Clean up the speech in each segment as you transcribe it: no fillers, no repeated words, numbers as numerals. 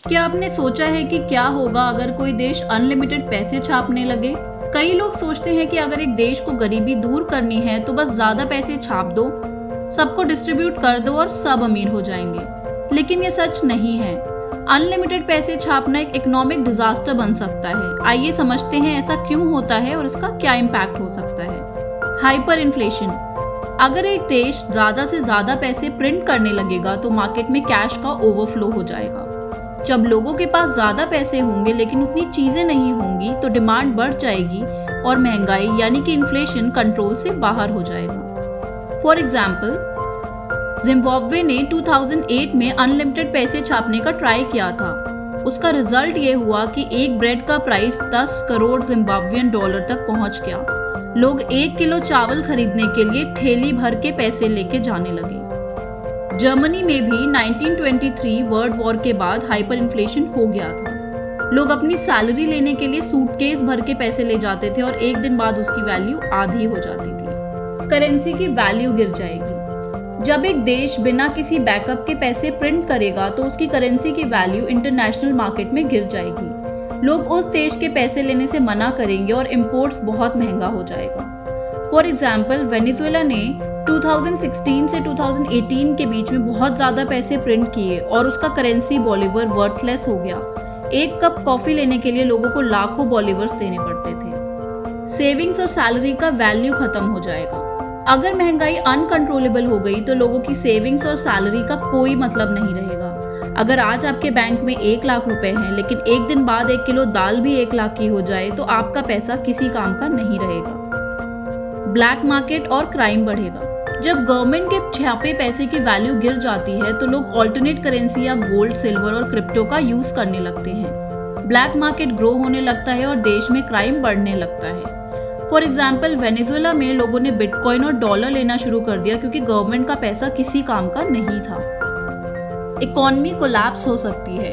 क्या आपने सोचा है कि क्या होगा अगर कोई देश अनलिमिटेड पैसे छापने लगे? कई लोग सोचते हैं कि अगर एक देश को गरीबी दूर करनी है तो बस ज्यादा पैसे छाप दो, सबको डिस्ट्रीब्यूट कर दो और सब अमीर हो जाएंगे। लेकिन ये सच नहीं है। अनलिमिटेड पैसे छापना एक इकोनॉमिक डिजास्टर बन सकता है। आइए समझते हैं ऐसा क्यों होता है और इसका क्या इम्पैक्ट हो सकता है। Hyper inflation. अगर एक देश ज्यादा से ज्यादा पैसे प्रिंट करने लगेगा तो मार्केट में कैश का ओवरफ्लो हो जाएगा। जब लोगों के पास ज्यादा पैसे होंगे लेकिन उतनी चीजें नहीं होंगी तो डिमांड बढ़ जाएगी और महंगाई यानी कि इन्फ्लेशन कंट्रोल से बाहर हो जाएगा। फॉर एग्जाम्पल, जिम्बाब्वे ने 2008 में अनलिमिटेड पैसे छापने का ट्राई किया था। उसका रिजल्ट ये हुआ कि एक ब्रेड का प्राइस 10 करोड़ जिम्बाब्वियन डॉलर तक पहुंच गया। लोग 1 किलो चावल खरीदने के लिए ठेली भर के पैसे लेके जाने लगे। जर्मनी में भी 1923 वर्ल्ड वॉर के बाद हाइपर इन्फ्लेशन हो गया था। लोग अपनी सैलरी लेने के लिए सूटकेस भर के पैसे ले जाते थे और एक दिन बाद उसकी वैल्यू आधी हो जाती थी। करेंसी की वैल्यू गिर जाएगी। जब एक देश बिना किसी बैकअप के पैसे प्रिंट करेगा तो उसकी करेंसी की वैल्यू इंटरनेशनल मार्केट में गिर जाएगी। लोग उस देश के पैसे लेने से मना करेंगे और इम्पोर्ट्स बहुत महंगा हो जाएगा। फॉर एग्जाम्पल, वेनेजुएला ने 2016 से 2018 के बीच में बहुत ज्यादा पैसे प्रिंट किए और उसका करेंसी बॉलीवर वर्थलेस हो गया। एक कप कॉफी लेने के लिए लोगों को लाखों बॉलीवर्स देने पड़ते थे। सेविंग्स और सैलरी का वैल्यू खत्म हो जाएगा। अगर महंगाई अनकंट्रोलेबल हो गई तो लोगों की सेविंग्स और सैलरी का कोई मतलब नहीं रहेगा। अगर आज आपके बैंक में 1 लाख रुपए हैं लेकिन एक दिन बाद 1 किलो दाल भी 1 लाख की हो जाए तो आपका पैसा किसी काम का नहीं रहेगा। ब्लैक मार्केट और क्राइम बढ़ेगा। जब गवर्नमेंट के छापे पैसे की वैल्यू गिर जाती है तो लोग ऑल्टरनेट करेंसी या गोल्ड, सिल्वर और क्रिप्टो का यूज करने लगते हैं। ब्लैक मार्केट ग्रो होने लगता है और देश में क्राइम बढ़ने लगता है। फॉर एग्जाम्पल, वेनेजुएला में लोगों ने बिटकॉइन और डॉलर लेना शुरू कर दिया क्योंकि गवर्नमेंट का पैसा किसी काम का नहीं था। इकोनॉमी कोलैप्स हो सकती है।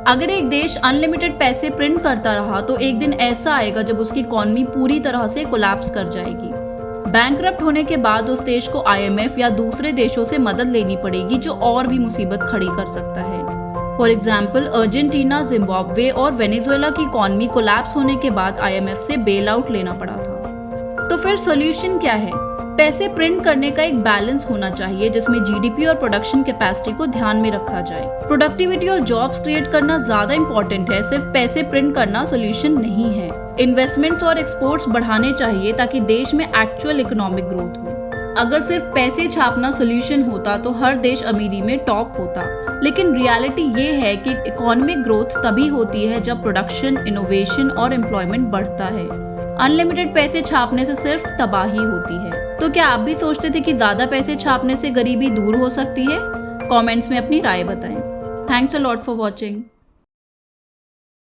अगर एक देश अनलिमिटेड पैसे प्रिंट करता रहा तो एक दिन ऐसा आएगा जब उसकी इकोनॉमी पूरी तरह से कोलैप्स कर जाएगी। बैंकरप्ट होने के बाद उस देश को IMF या दूसरे देशों से मदद लेनी पड़ेगी जो और भी मुसीबत खड़ी कर सकता है। फॉर एग्जाम्पल, अर्जेंटीना, जिम्बाब्वे और वेनेजुएला की इकोनॉमी कोलैप्स होने के बाद IMF से बेल आउट लेना पड़ा था। तो फिर सॉल्यूशन क्या है? पैसे प्रिंट करने का एक बैलेंस होना चाहिए जिसमें GDP और प्रोडक्शन कैपेसिटी को ध्यान में रखा जाए। प्रोडक्टिविटी और जॉब्स क्रिएट करना ज्यादा इंपॉर्टेंट है, सिर्फ पैसे प्रिंट करना सॉल्यूशन नहीं है। इन्वेस्टमेंट्स और एक्सपोर्ट्स बढ़ाने चाहिए ताकि देश में एक्चुअल इकोनॉमिक ग्रोथ हो। अगर सिर्फ पैसे छापना सॉल्यूशन होता तो हर देश अमीरी में टॉप होता, लेकिन रियलिटी ये है कि इकोनॉमिक ग्रोथ तभी होती है जब प्रोडक्शन, इनोवेशन और एम्प्लॉयमेंट बढ़ता है। अनलिमिटेड पैसे छापने से सिर्फ तबाही होती है। तो क्या आप भी सोचते थे कि ज्यादा पैसे छापने से गरीबी दूर हो सकती है? कमेंट्स में अपनी राय बताएं। Thanks a lot for watching.